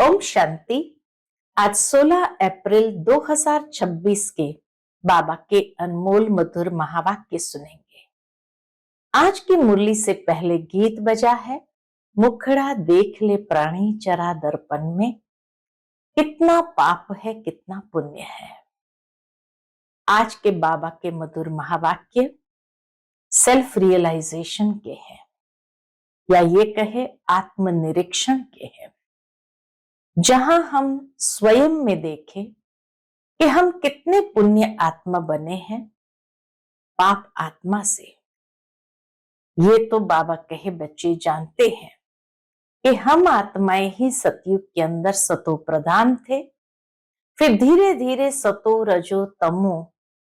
ओम शांति। आज 16 अप्रैल 2026 के बाबा के अनमोल मधुर महावाक्य सुनेंगे। आज की मुरली से पहले गीत बजा है, मुखड़ा देख ले प्राणी चरा दर्पण में, कितना पाप है कितना पुण्य है। आज के बाबा के मधुर महावाक्य सेल्फ रियलाइजेशन के हैं, या ये कहे आत्मनिरीक्षण के हैं, जहां हम स्वयं में देखें कि हम कितने पुण्य आत्मा बने हैं पाप आत्मा से। ये तो बाबा कहे बच्चे जानते हैं कि हम आत्माएं ही सतयुग के अंदर सतो प्रधान थे, फिर धीरे धीरे सतो रजो तमो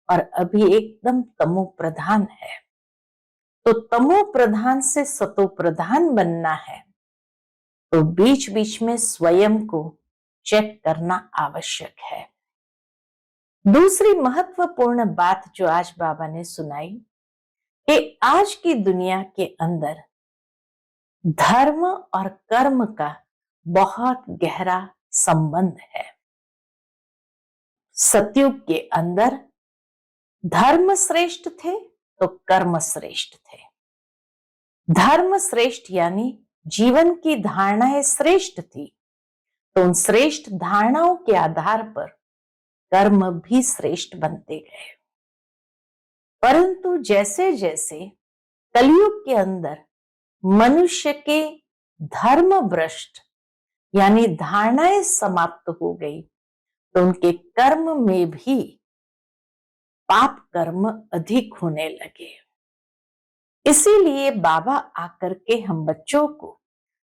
और अभी एकदम तमो प्रधान है। तो तमो प्रधान से सतो प्रधान बनना है तो बीच बीच में स्वयं को चेक करना आवश्यक है। दूसरी महत्वपूर्ण बात जो आज बाबा ने सुनाई कि आज की दुनिया के अंदर धर्म और कर्म का बहुत गहरा संबंध है। सतयुग के अंदर धर्म श्रेष्ठ थे तो कर्म श्रेष्ठ थे। धर्म श्रेष्ठ यानी जीवन की धारणाएं श्रेष्ठ थी, तो उन श्रेष्ठ धारणाओं के आधार पर कर्म भी श्रेष्ठ बनते गए। परंतु जैसे जैसे कलयुग के अंदर मनुष्य के धर्म भ्रष्ट यानी धारणाएं समाप्त हो गई, तो उनके कर्म में भी पाप कर्म अधिक होने लगे। इसीलिए बाबा आकर के हम बच्चों को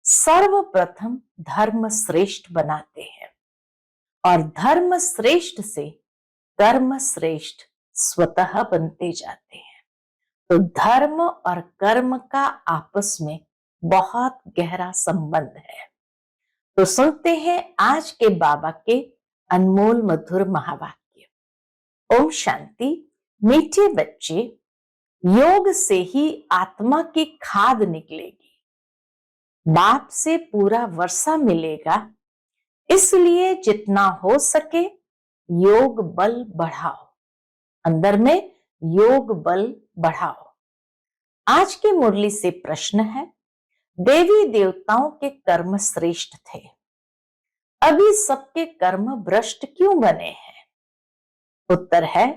सर्वप्रथम धर्म श्रेष्ठ बनाते हैं और धर्म श्रेष्ठ से कर्म श्रेष्ठ स्वतः बनते जाते हैं। तो धर्म और कर्म का आपस में बहुत गहरा संबंध है। तो सुनते हैं आज के बाबा के अनमोल मधुर महावाक्य। ओम शांति। मीठे बच्चे, योग से ही आत्मा की खाद निकलेगी, बाप से पूरा वर्षा मिलेगा, इसलिए जितना हो सके योग बल बढ़ाओ, अंदर में योग बल बढ़ाओ। आज की मुरली से प्रश्न है, देवी देवताओं के कर्म श्रेष्ठ थे, अभी सबके कर्म भ्रष्ट क्यों बने हैं? उत्तर है,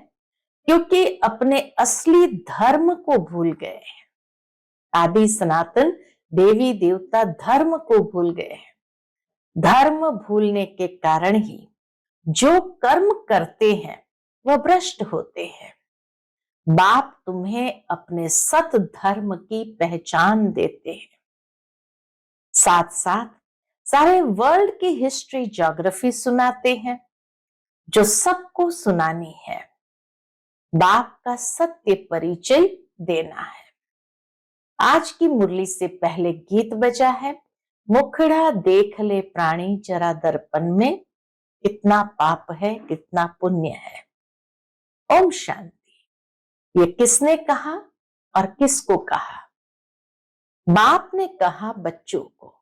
क्योंकि अपने असली धर्म को भूल गए हैं। आदि सनातन देवी देवता धर्म को भूल गए हैं। धर्म भूलने के कारण ही जो कर्म करते हैं वह भ्रष्ट होते हैं। बाप तुम्हें अपने सत धर्म की पहचान देते हैं, साथ साथ सारे वर्ल्ड की हिस्ट्री ज्योग्राफी सुनाते हैं, जो सबको सुनानी है। बाप का सत्य परिचय देना है। आज की मुरली से पहले गीत बजा है, मुखड़ा देख ले प्राणी जरा दर्पण में, कितना पाप है कितना पुण्य है। ओम शांति। ये किसने कहा और किसको कहा? बाप ने कहा बच्चों को,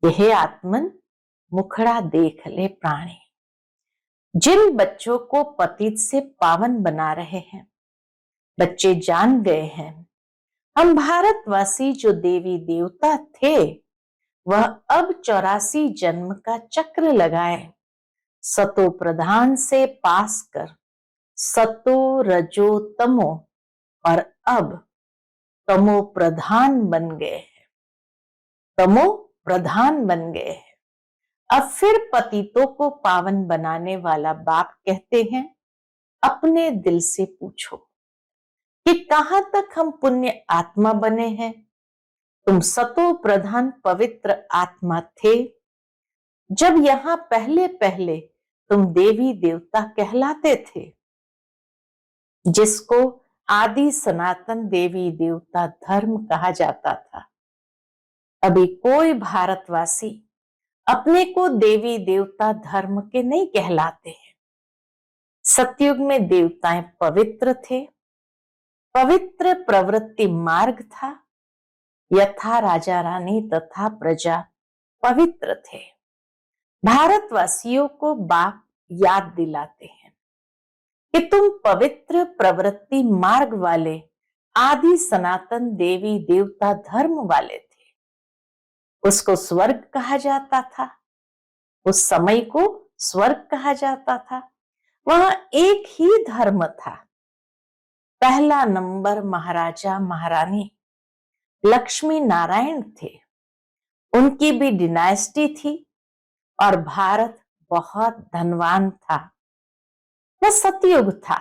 यह आत्मन मुखड़ा देख ले प्राणी। जिन बच्चों को पतित से पावन बना रहे हैं, बच्चे जान गए हैं हम भारतवासी जो देवी देवता थे वह अब 84 जन्म का चक्र लगाए, सतो प्रधान से पास कर सतो रजो तमो और अब तमो प्रधान बन गए हैं। तमो प्रधान बन गए हैं। अब फिर पतितों को पावन बनाने वाला बाप कहते हैं, अपने दिल से पूछो कि कहां तक हम पुण्य आत्मा बने हैं। तुम सतो प्रधान पवित्र आत्मा थे जब यहां पहले पहले तुम देवी देवता कहलाते थे, जिसको आदि सनातन देवी देवता धर्म कहा जाता था। अभी कोई भारतवासी अपने को देवी देवता धर्म के नहीं कहलाते हैं। सतयुग में देवताएं पवित्र थे, पवित्र प्रवृत्ति मार्ग था, यथा राजा रानी तथा प्रजा पवित्र थे। भारतवासियों को बाप याद दिलाते हैं कि तुम पवित्र प्रवृत्ति मार्ग वाले आदि सनातन देवी देवता धर्म वाले थे। उसको स्वर्ग कहा जाता था, उस समय को स्वर्ग कहा जाता था। वहां एक ही धर्म था। पहला नंबर महाराजा महारानी लक्ष्मी नारायण थे, उनकी भी डिनाइस्टी थी और भारत बहुत धनवान था। वह सतयुग था,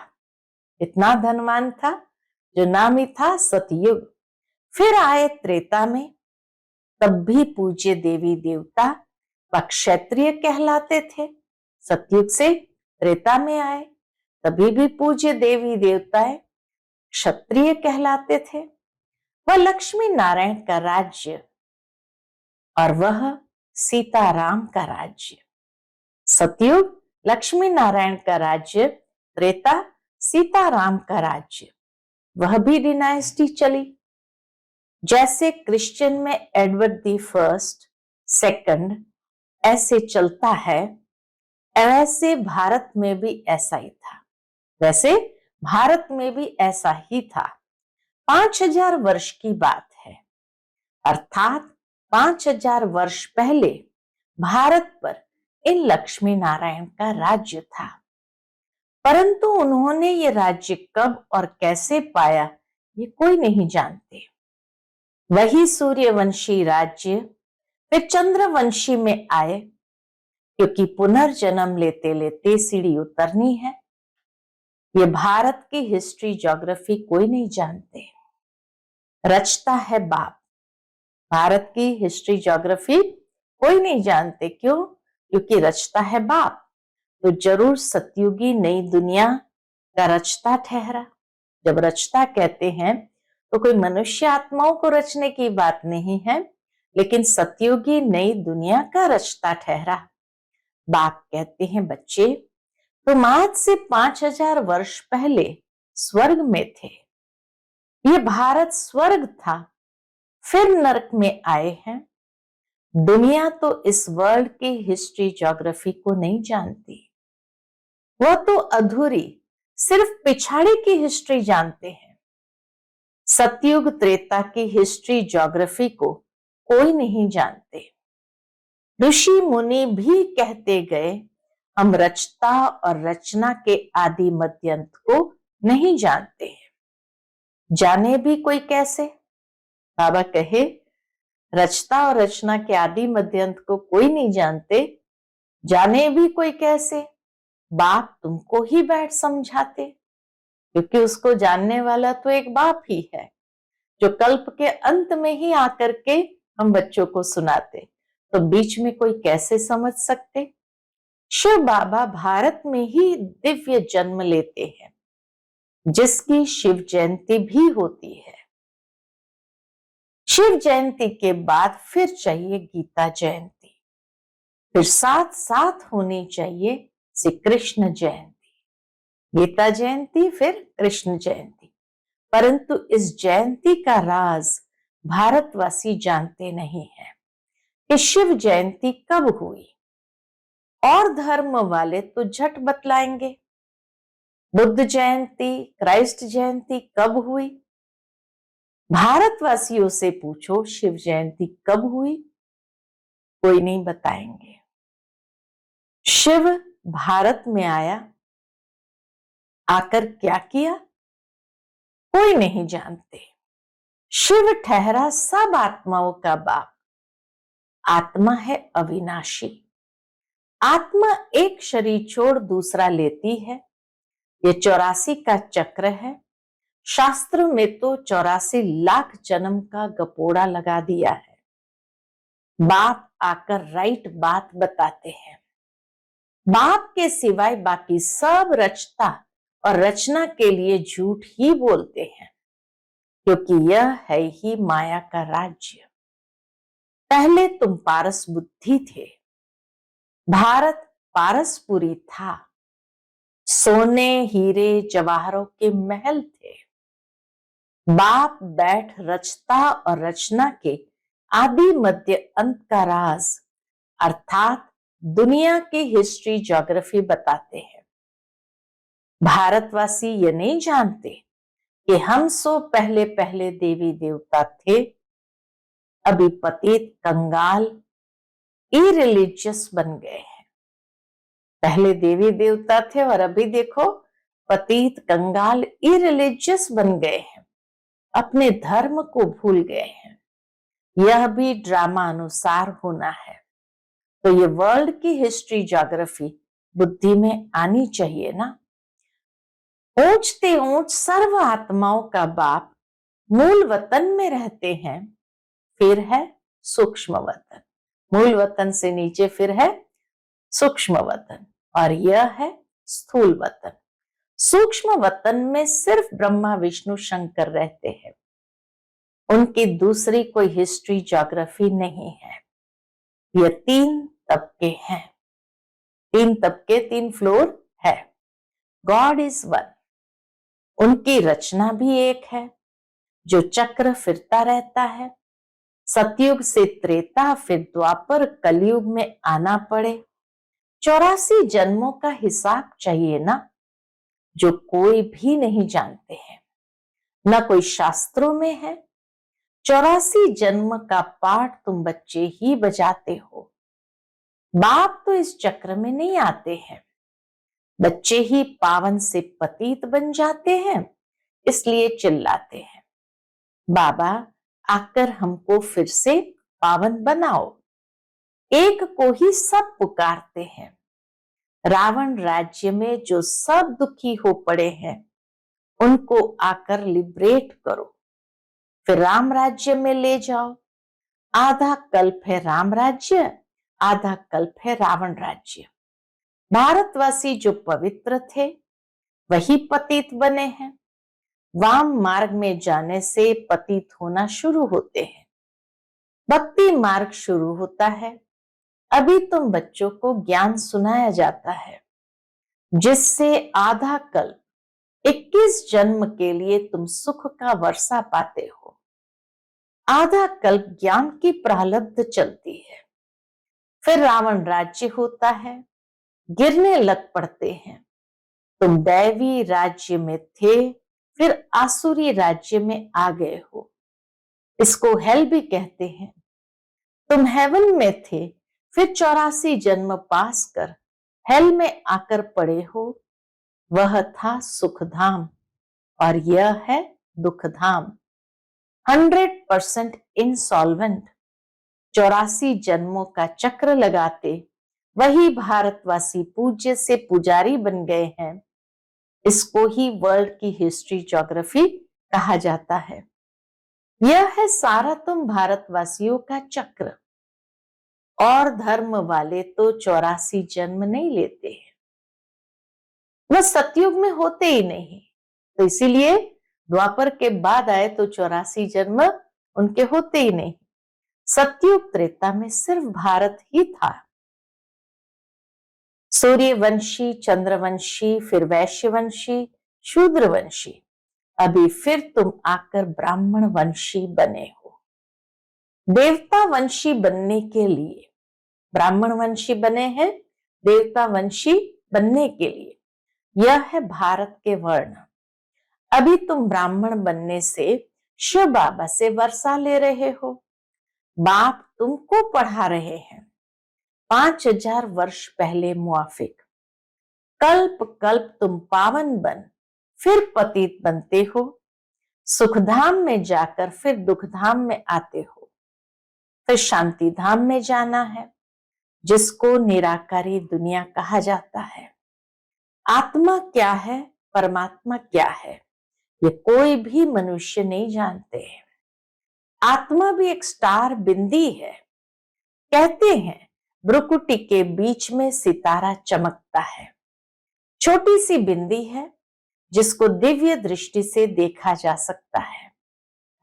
इतना धनवान था जो नाम ही था सतयुग। फिर आए त्रेता में, तब भी पूज्य देवी देवता व क्षत्रिय कहलाते थे। सतयुग से त्रेता में आए, तभी भी पूज्य देवी देवताएं क्षत्रिय कहलाते थे। वह लक्ष्मी नारायण का राज्य और वह सीताराम का राज्य। सतयुग लक्ष्मी नारायण का राज्य, त्रेता सीताराम का राज्य। वह भी डिनाइस्टी चली। जैसे क्रिश्चियन में एडवर्ड दी फर्स्ट, सेकंड ऐसे चलता है, वैसे भारत में भी ऐसा ही था। वैसे भारत में भी ऐसा ही था। 5000 वर्ष की बात है, अर्थात 5000 वर्ष पहले भारत पर इन लक्ष्मी नारायण का राज्य था। परंतु उन्होंने ये राज्य कब और कैसे पाया, ये कोई नहीं जानते। वही सूर्यवंशी राज्य फिर चंद्रवंशी में आए, क्योंकि पुनर्जन्म लेते लेते सीढ़ी उतरनी है। ये भारत की हिस्ट्री ज्योग्राफी कोई नहीं जानते, रचता है बाप। भारत की हिस्ट्री ज्योग्राफी कोई नहीं जानते। क्यों? क्योंकि रचता है बाप। तो जरूर सतयुगी नई दुनिया का रचता ठहरा। जब रचता कहते हैं तो कोई मनुष्य आत्माओं को रचने की बात नहीं है, लेकिन सतयुगी नई दुनिया का रचता ठहरा। बाप कहते हैं, बच्चे तुम आज से 5000 वर्ष पहले स्वर्ग में थे। ये भारत स्वर्ग था, फिर नरक में आए हैं। दुनिया तो इस वर्ल्ड की हिस्ट्री ज्योग्राफी को नहीं जानती। वह तो अधूरी, सिर्फ पिछाड़ी की हिस्ट्री जानते हैं। सतयुग त्रेता की हिस्ट्री ज्योग्राफी को कोई नहीं जानते। ऋषि मुनि भी कहते गए, हम रचता और रचना के आदि मध्यंत को नहीं जानते हैं। जाने भी कोई कैसे? बाबा कहे, रचता और रचना के आदि मध्यंत को कोई नहीं जानते, जाने भी कोई कैसे? बाप तुमको ही बैठ समझाते, क्योंकि उसको जानने वाला तो एक बाप ही है, जो कल्प के अंत में ही आकर के हम बच्चों को सुनाते। तो बीच में कोई कैसे समझ सकते? शिव बाबा भारत में ही दिव्य जन्म लेते हैं, जिसकी शिव जयंती भी होती है। शिव जयंती के बाद फिर चाहिए गीता जयंती, फिर साथ साथ होनी चाहिए श्री कृष्ण जयंती। गीता जयंती फिर कृष्ण जयंती। परंतु इस जयंती का राज भारतवासी जानते नहीं है कि शिव जयंती कब हुई। और धर्म वाले तो झट बतलाएंगे, बुद्ध जयंती, क्राइस्ट जयंती कब हुई। भारतवासियों से पूछो शिव जयंती कब हुई, कोई नहीं बताएंगे। शिव भारत में आया, आकर क्या किया, कोई नहीं जानते। शिव ठहरा सब आत्माओं का बाप। आत्मा है अविनाशी। आत्मा एक शरीर छोड़ दूसरा लेती है। ये 84 का चक्र है। शास्त्र में तो 84 लाख जन्म का गपोड़ा लगा दिया है। बाप आकर राइट बात बताते हैं। बाप के सिवाय बाकी सब रचता और रचना के लिए झूठ ही बोलते हैं, क्योंकि यह है ही माया का राज्य। पहले तुम पारस बुद्धि थे, भारत पारसपुरी था। सोने हीरे जवाहरों के महल थे। बाप बैठ रचता और रचना के आदि मध्य अंत का राज, अर्थात दुनिया की हिस्ट्री ज्योग्राफी बताते हैं। भारतवासी ये नहीं जानते कि हम सो पहले पहले देवी देवता थे, अभी पतित कंगाल इरिलीजियस बन गए हैं। पहले देवी देवता थे और अभी देखो पतित कंगाल इरिलीजियस बन गए हैं, अपने धर्म को भूल गए हैं। यह भी ड्रामा अनुसार होना है। तो ये वर्ल्ड की हिस्ट्री ज्योग्राफी बुद्धि में आनी चाहिए ना। ऊंचते ऊंच सर्व आत्माओं का बाप मूल वतन में रहते हैं, फिर है सूक्ष्म वतन। मूल वतन से नीचे फिर है सूक्ष्म वतन, और यह है स्थूल वतन। सूक्ष्म वतन में सिर्फ ब्रह्मा विष्णु शंकर रहते हैं, उनकी दूसरी कोई हिस्ट्री ज्योग्राफी नहीं है। ये 3 तबके हैं, 3 तबके, 3 फ्लोर है। गॉड इज वन, उनकी रचना भी एक है, जो चक्र फिरता रहता है। सतयुग से त्रेता, फिर द्वापर, कलयुग में आना पड़े। 84 जन्मों का हिसाब चाहिए ना, जो कोई भी नहीं जानते हैं, ना कोई शास्त्रों में है। 84 जन्म का पाठ तुम बच्चे ही बजाते हो। बाप तो इस चक्र में नहीं आते हैं, बच्चे ही पावन से पतित बन जाते हैं, इसलिए चिल्लाते हैं, बाबा आकर हमको फिर से पावन बनाओ। एक को ही सब पुकारते हैं। रावण राज्य में जो सब दुखी हो पड़े हैं, उनको आकर लिबरेट करो, फिर राम राज्य में ले जाओ। आधा कल्प है राम राज्य, आधा कल्प है रावण राज्य। भारतवासी जो पवित्र थे वही पतित बने हैं। वाम मार्ग में जाने से पतित होना शुरू होते हैं, भक्ति मार्ग शुरू होता है। अभी तुम बच्चों को ज्ञान सुनाया जाता है, जिससे आधा कल्प 21 जन्म के लिए तुम सुख का वर्षा पाते हो। आधा कल्प ज्ञान की प्रारब्ध चलती है, फिर रावण राज्य होता है, गिरने लग पड़ते हैं। तुम दैवी राज्य में थे, फिर आसुरी राज्य में आ गए हो, इसको हेल भी कहते हैं। तुम हेवन में थे, फिर 84 जन्म पास कर हेल में आकर पड़े हो। वह था सुखधाम और यह है दुखधाम। 100% इंसॉल्वेंट। 84 जन्मों का चक्र लगाते वही भारतवासी पूज्य से पुजारी बन गए हैं। इसको ही वर्ल्ड की हिस्ट्री ज्योग्राफी कहा जाता है। यह है सारा तुम भारतवासियों का चक्र। और धर्म वाले तो 84 जन्म नहीं लेते हैं, वह सतयुग में होते ही नहीं, तो इसीलिए द्वापर के बाद आए तो 84 जन्म उनके होते ही नहीं। सतयुग त्रेता में सिर्फ भारत ही था। सूर्यवंशी, चंद्रवंशी, फिर वैश्यवंशी, शूद्रवंशी, अभी फिर तुम आकर ब्राह्मण वंशी बने हो। देवता वंशी बनने के लिए ब्राह्मण वंशी बने हैं, देवता वंशी बनने के लिए यह है भारत के वर्ण। अभी तुम ब्राह्मण बनने से शिव बाबा से वर्षा ले रहे हो, बाप तुमको पढ़ा रहे हैं 5000 वर्ष पहले मुआफिक। कल्प कल्प तुम पावन बन फिर पतित बनते हो, सुखधाम में जाकर फिर दुखधाम में आते हो, फिर शांति धाम में जाना है, जिसको निराकारी दुनिया कहा जाता है। आत्मा क्या है, परमात्मा क्या है, ये कोई भी मनुष्य नहीं जानते हैं। आत्मा भी एक स्टार बिंदी है। कहते हैं भ्रुकुटी के बीच में सितारा चमकता है। छोटी सी बिंदी है, जिसको दिव्य दृष्टि से देखा जा सकता है।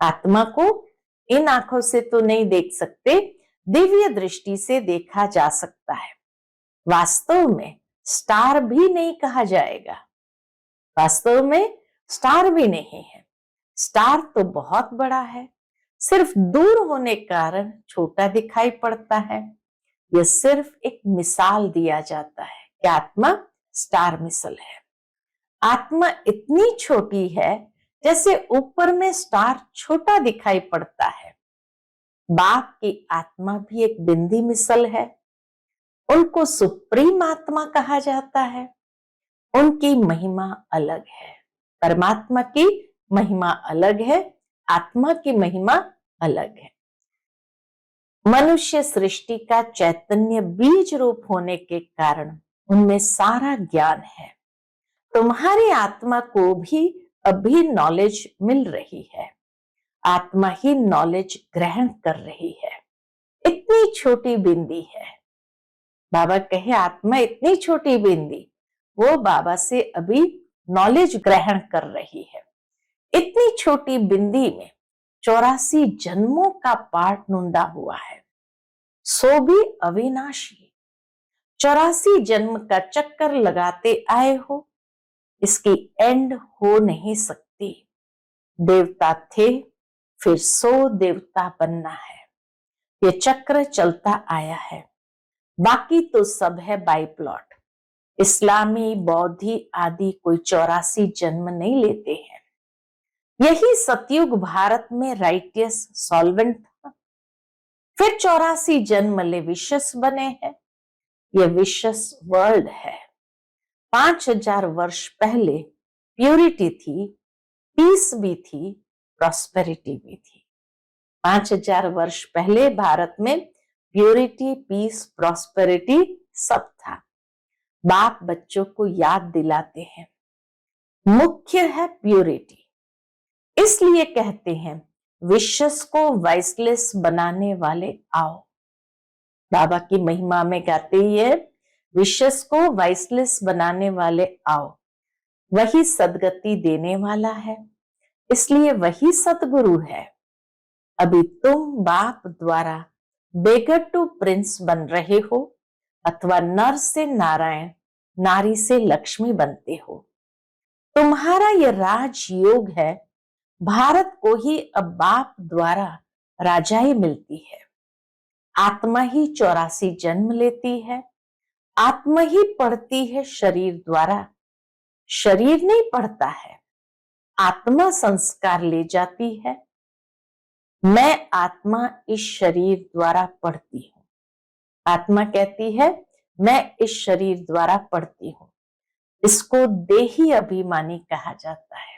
आत्मा को इन आंखों से तो नहीं देख सकते, दिव्य दृष्टि से देखा जा सकता है। वास्तव में स्टार भी नहीं कहा जाएगा, वास्तव में स्टार भी नहीं है। स्टार तो बहुत बड़ा है, सिर्फ दूर होने के कारण छोटा दिखाई पड़ता है। यह सिर्फ एक मिसाल दिया जाता है कि आत्मा स्टार मिसल है। आत्मा इतनी छोटी है जैसे ऊपर में स्टार छोटा दिखाई पड़ता है। बाप की आत्मा भी एक बिंदी मिसल है। उनको सुप्रीम आत्मा कहा जाता है। उनकी महिमा अलग है। परमात्मा की महिमा अलग है, आत्मा की महिमा अलग है। मनुष्य सृष्टि का चैतन्य बीज रूप होने के कारण उनमें सारा ज्ञान है। तुम्हारी आत्मा को भी अभी नॉलेज मिल रही है। आत्मा ही नॉलेज ग्रहण कर रही है। इतनी छोटी बिंदी है। बाबा कहे आत्मा इतनी छोटी बिंदी, वो बाबा से अभी नॉलेज ग्रहण कर रही है। इतनी छोटी बिंदी में 84 जन्मों का पाठ नूंदा हुआ है, सो भी अविनाशी। 84 जन्म का चक्कर लगाते आए हो, इसकी एंड हो नहीं सकती। देवता थे, फिर 100 देवता बनना है। ये चक्र चलता आया है। बाकी तो सब है बाई प्लॉट। इस्लामी, बौद्धि आदि कोई 84 जन्म नहीं लेते हैं। यही सतयुग भारत में राइटियस सॉल्वेंट था। फिर 84 जन्म ले विशस बने हैं। यह विशस वर्ल्ड है। 5000 वर्ष पहले प्यूरिटी थी, पीस भी थी, प्रॉस्पेरिटी भी थी। 5000 वर्ष पहले भारत में प्यूरिटी, पीस, प्रॉस्पेरिटी सब था। बाप बच्चों को याद दिलाते हैं, मुख्य है प्यूरिटी। इसलिए कहते हैं विश्वस को वाइसलेस बनाने वाले आओ। बाबा की महिमा में गाते ही है, विश्वस को वाइसलेस बनाने वाले आओ। वही सदगति देने वाला है, इसलिए वही सतगुरु है। अभी तुम बाप द्वारा बेगर टू प्रिंस बन रहे हो, अथवा नर से नारायण, नारी से लक्ष्मी बनते हो। तुम्हारा यह राजयोग है। भारत को ही अब बाप द्वारा राजाई मिलती है। आत्मा ही 84 जन्म लेती है। आत्मा ही पढ़ती है शरीर द्वारा। शरीर नहीं पढ़ता है, आत्मा संस्कार ले जाती है। मैं आत्मा इस शरीर द्वारा पढ़ती हूं। आत्मा कहती है मैं इस शरीर द्वारा पढ़ती हूं। इसको देही अभिमानी कहा जाता है।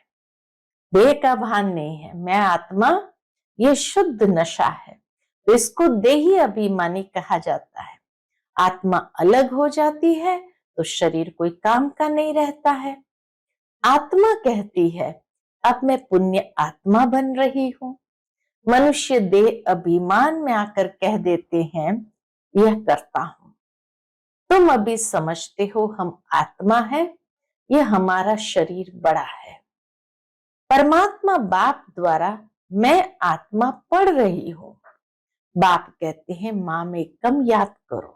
देह का भान नहीं है। मैं आत्मा, ये शुद्ध नशा है, तो इसको देही अभिमानी कहा जाता है। आत्मा अलग हो जाती है तो शरीर कोई काम का नहीं रहता है। आत्मा कहती है अब मैं पुण्य आत्मा बन रही हूं। मनुष्य देह अभिमान में आकर कह देते हैं यह करता हूं। तुम अभी समझते हो हम आत्मा है, यह हमारा शरीर बड़ा है। परमात्मा बाप द्वारा मैं आत्मा पढ़ रही हूं। बाप कहते हैं मां में कम याद करो।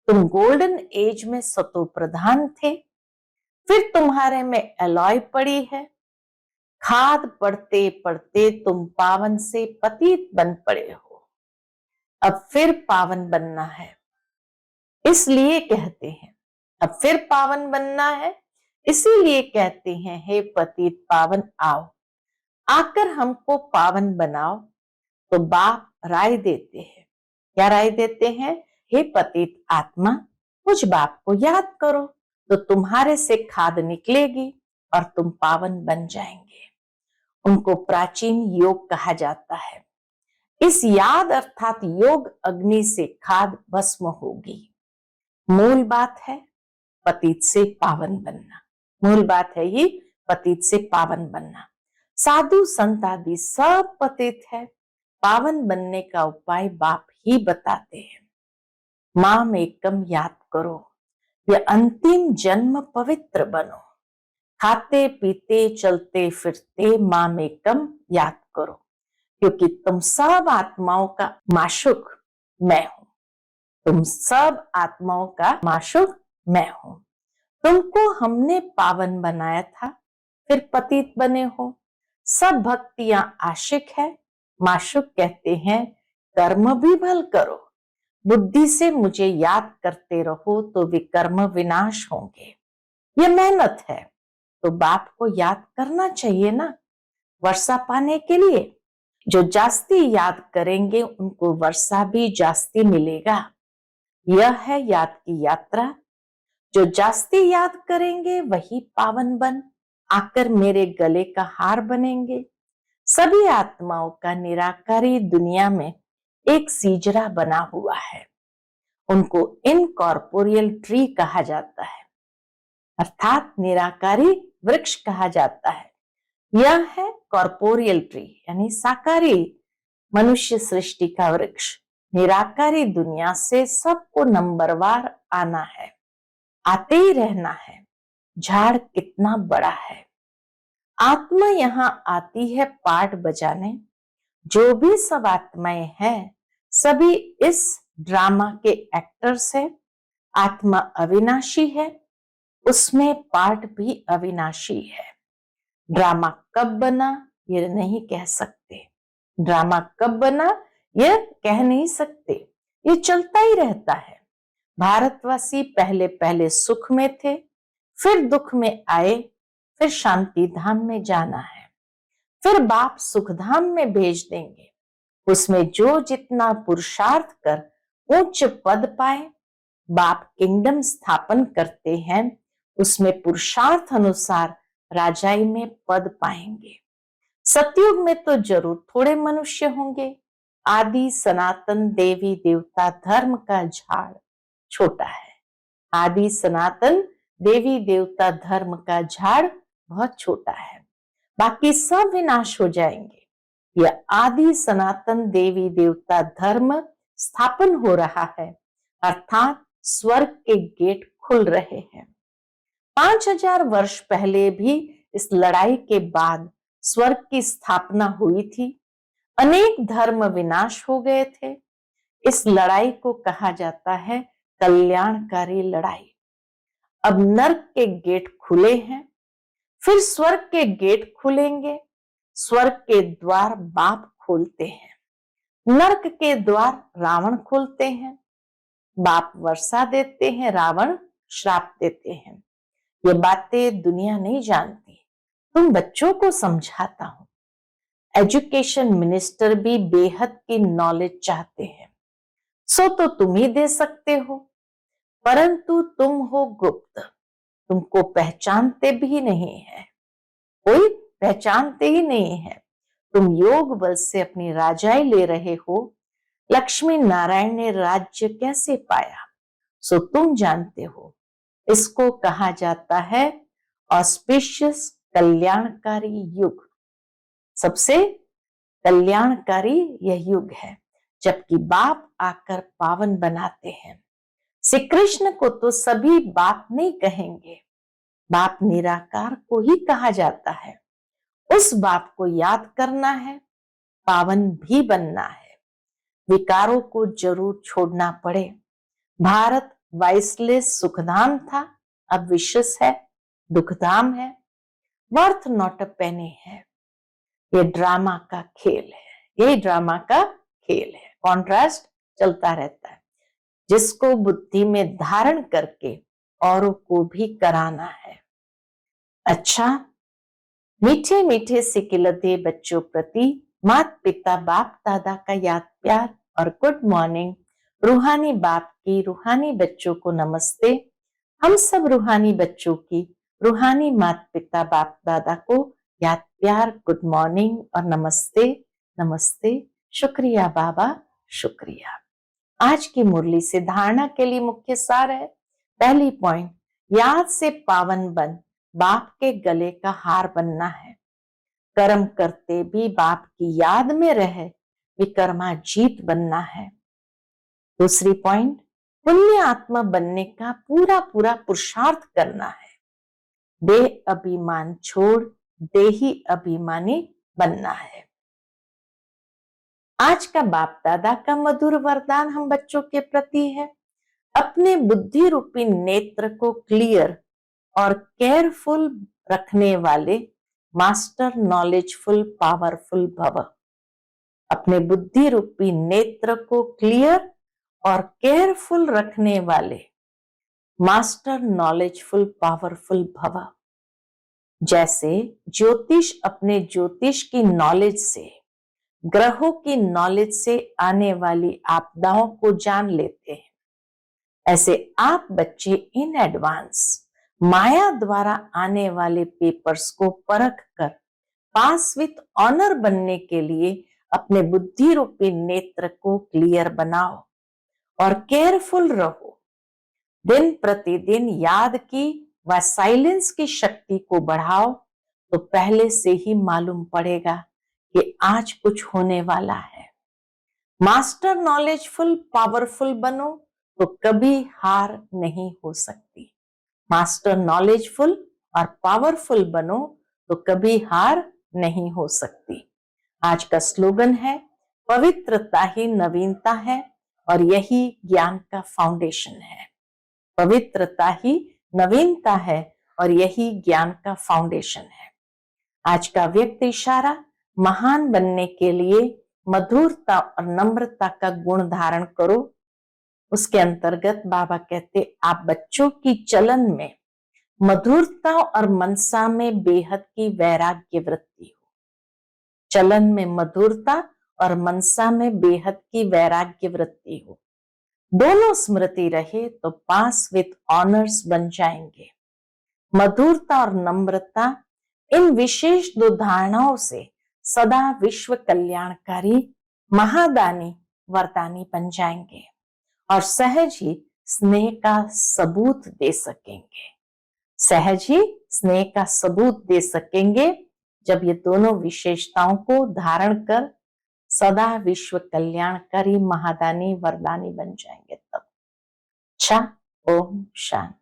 तुम गोल्डन एज में सतो प्रधान थे, फिर तुम्हारे में अलॉय पड़ी है। खाद पढ़ते पढ़ते तुम पावन से पतित बन पड़े हो। अब फिर पावन बनना है, इसलिए कहते हैं अब फिर पावन बनना है, इसीलिए कहते हैं हे पतित पावन आओ, आकर हमको पावन बनाओ। तो बाप राय देते हैं। क्या राय देते हैं? हे पतित आत्मा, मुझ बाप को याद करो तो तुम्हारे से खाद निकलेगी और तुम पावन बन जाएंगे। उनको प्राचीन योग कहा जाता है। इस याद अर्थात योग अग्नि से खाद भस्म होगी। मूल बात है पतित से पावन बनना। मूल बात है ये पतित से पावन बनना। साधु संत आदि सब पतित है। पावन बनने का उपाय बाप ही बताते हैं। माम एकम याद करो, यह अंतिम जन्म पवित्र बनो। खाते पीते चलते फिरते माम एकम याद करो, क्योंकि तुम सब आत्माओं का माशुक मैं हूं। तुम सब आत्माओं का माशुक मैं हूं। तुमको हमने पावन बनाया था, फिर पतित बने हो। सब भक्तियां आशिक है। माशुक कहते हैं कर्म भी भल करो। बुद्धि से मुझे याद करते रहो तो विकर्म विनाश होंगे। ये मेहनत है, तो बाप को याद करना चाहिए ना वर्षा पाने के लिए। जो जास्ती याद करेंगे उनको वर्षा भी जास्ती मिलेगा। यह है याद की यात्रा। जो जास्ती याद करेंगे वही पावन बन आकर मेरे गले का हार बनेंगे। सभी आत्माओं का निराकारी दुनिया में एक सीजरा बना हुआ है। उनको इनकॉर्पोरियल ट्री कहा जाता है, अर्थात निराकारी वृक्ष कहा जाता है। यह है कॉर्पोरियल ट्री यानी साकारी मनुष्य सृष्टि का वृक्ष। निराकारी दुनिया से सबको नंबरवार आना है, आते ही रहना है। झाड़ कितना बड़ा है। आत्मा यहाँ आती है पाठ बजाने। जो भी सब आत्माएं हैं सभी इस ड्रामा के एक्टर्स है। आत्मा अविनाशी है, उसमें पार्ट भी अविनाशी है। ड्रामा कब बना ये नहीं कह सकते। ड्रामा कब बना ये कह नहीं सकते, ये चलता ही रहता है। भारतवासी पहले पहले सुख में थे, फिर दुख में आए, फिर शांति धाम में जाना है, फिर बाप सुखधाम में भेज देंगे। उसमें जो जितना पुरुषार्थ कर उच्च पद पाए, बाप किंगडम स्थापन करते हैं, उसमें पुरुषार्थ अनुसार राजाई में पद पाएंगे। सतयुग में तो जरूर थोड़े मनुष्य होंगे। आदि सनातन देवी देवता धर्म का झाड़ छोटा है। आदि सनातन देवी देवता धर्म का झाड़ बहुत छोटा है, बाकी सब विनाश हो जाएंगे। यह आदि सनातन देवी देवता धर्म स्थापन हो रहा है, अर्थात स्वर्ग के गेट खुल रहे हैं। 5000 वर्ष पहले भी इस लड़ाई के बाद स्वर्ग की स्थापना हुई थी। अनेक धर्म विनाश हो गए थे। इस लड़ाई को कहा जाता है कल्याणकारी लड़ाई। अब नर्क के गेट खुले हैं, फिर स्वर्ग के गेट खुलेंगे। स्वर्ग के द्वार बाप खोलते हैं, नर्क के द्वार रावण खोलते हैं। बाप वर्षा देते हैं, रावण श्राप देते हैं। ये बातें दुनिया नहीं जानती, तुम बच्चों को समझाता हूं। एजुकेशन मिनिस्टर भी बेहद की नॉलेज चाहते हैं, सो तो तुम ही दे सकते हो, परंतु तुम हो गुप्त, तुमको पहचानते भी नहीं है, कोई पहचानते ही नहीं है। तुम योग बल से अपनी राजाई ले रहे हो। लक्ष्मी नारायण ने राज्य कैसे पाया सो तुम जानते हो। इसको कहा जाता है ऑस्पिशियस कल्याणकारी युग। सबसे कल्याणकारी यह युग है जबकि बाप आकर पावन बनाते हैं। श्री कृष्ण को तो सभी बाप नहीं कहेंगे, बाप निराकार को ही कहा जाता है। उस बाप को याद करना है, पावन भी बनना है। विकारों को जरूर छोड़ना पड़े। भारत वाइसलेस सुखधाम था, अब विशेष है, दुखधाम है। वर्थ नॉट अ पेनी है। ये ड्रामा का खेल है, यही ड्रामा का खेल है। कॉन्ट्रास्ट चलता रहता है, जिसको बुद्धि में धारण करके औरों को भी कराना है। अच्छा, मीठे मीठे सिकिलते बच्चों प्रति माता पिता बाप दादा का याद प्यार और गुड मॉर्निंग। रूहानी बाप की रूहानी बच्चों को नमस्ते। हम सब रूहानी बच्चों की रूहानी माता पिता बाप दादा को याद प्यार, गुड मॉर्निंग और नमस्ते। नमस्ते, शुक्रिया बाबा, शुक्रिया। आज की मुरली से धारणा के लिए मुख्य सार है। पहली पॉइंट, याद से पावन बन बाप के गले का हार बनना है। कर्म करते भी बाप की याद में रहे विकर्मा जीत बनना है। दूसरी पॉइंट, पुण्य आत्मा बनने का पूरा पूरा पुरुषार्थ करना है। देह अभिमान छोड़ देही अभिमानी बनना है। आज का बाप दादा का मधुर वरदान हम बच्चों के प्रति है, अपने बुद्धि रूपी नेत्र को क्लियर और केयरफुल रखने वाले मास्टर नॉलेजफुल पावरफुल भव। अपने बुद्धि रूपी नेत्र को क्लियर और केयरफुल रखने वाले मास्टर नॉलेजफुल पावरफुल भव। जैसे ज्योतिष अपने ज्योतिष की नॉलेज से, ग्रहों की नॉलेज से आने वाली आपदाओं को जान लेते हैं, ऐसे आप बच्चे इन एडवांस माया द्वारा आने वाले पेपर्स को परख कर पास विथ ऑनर बनने के लिए अपने बुद्धि रूपी नेत्र को क्लियर बनाओ और केयरफुल रहो। दिन प्रतिदिन याद की व साइलेंस की शक्ति को बढ़ाओ तो पहले से ही मालूम पड़ेगा कि आज कुछ होने वाला है। मास्टर नॉलेजफुल पावरफुल बनो तो कभी हार नहीं हो सकती। मास्टर नॉलेजफुल और पावरफुल बनो तो कभी हार नहीं हो सकती। आज का स्लोगन है, पवित्रता ही नवीनता है और यही ज्ञान का फाउंडेशन है। पवित्रता ही नवीनता है और यही ज्ञान का फाउंडेशन है। आज का व्यक्त इशारा, महान बनने के लिए मधुरता और नम्रता का गुण धारण करो। उसके अंतर्गत बाबा कहते, आप बच्चों की चलन में मधुरता और मनसा में बेहद की वैराग्य वृत्ति हो। चलन में मधुरता और मनसा में बेहद की वैराग्य वृत्ति हो, दोनों स्मृति रहे तो पास विथ ऑनर्स बन जाएंगे। मधुरता और नम्रता, इन विशेष दो धारणाओं से सदा विश्व कल्याणकारी महादानी वरदानी बन जाएंगे और सहज ही स्नेह का सबूत दे सकेंगे। सहज ही स्नेह का सबूत दे सकेंगे जब ये दोनों विशेषताओं को धारण कर सदा विश्व कल्याणकारी महादानी वरदानी बन जाएंगे तब। अच्छा, ओम शांति।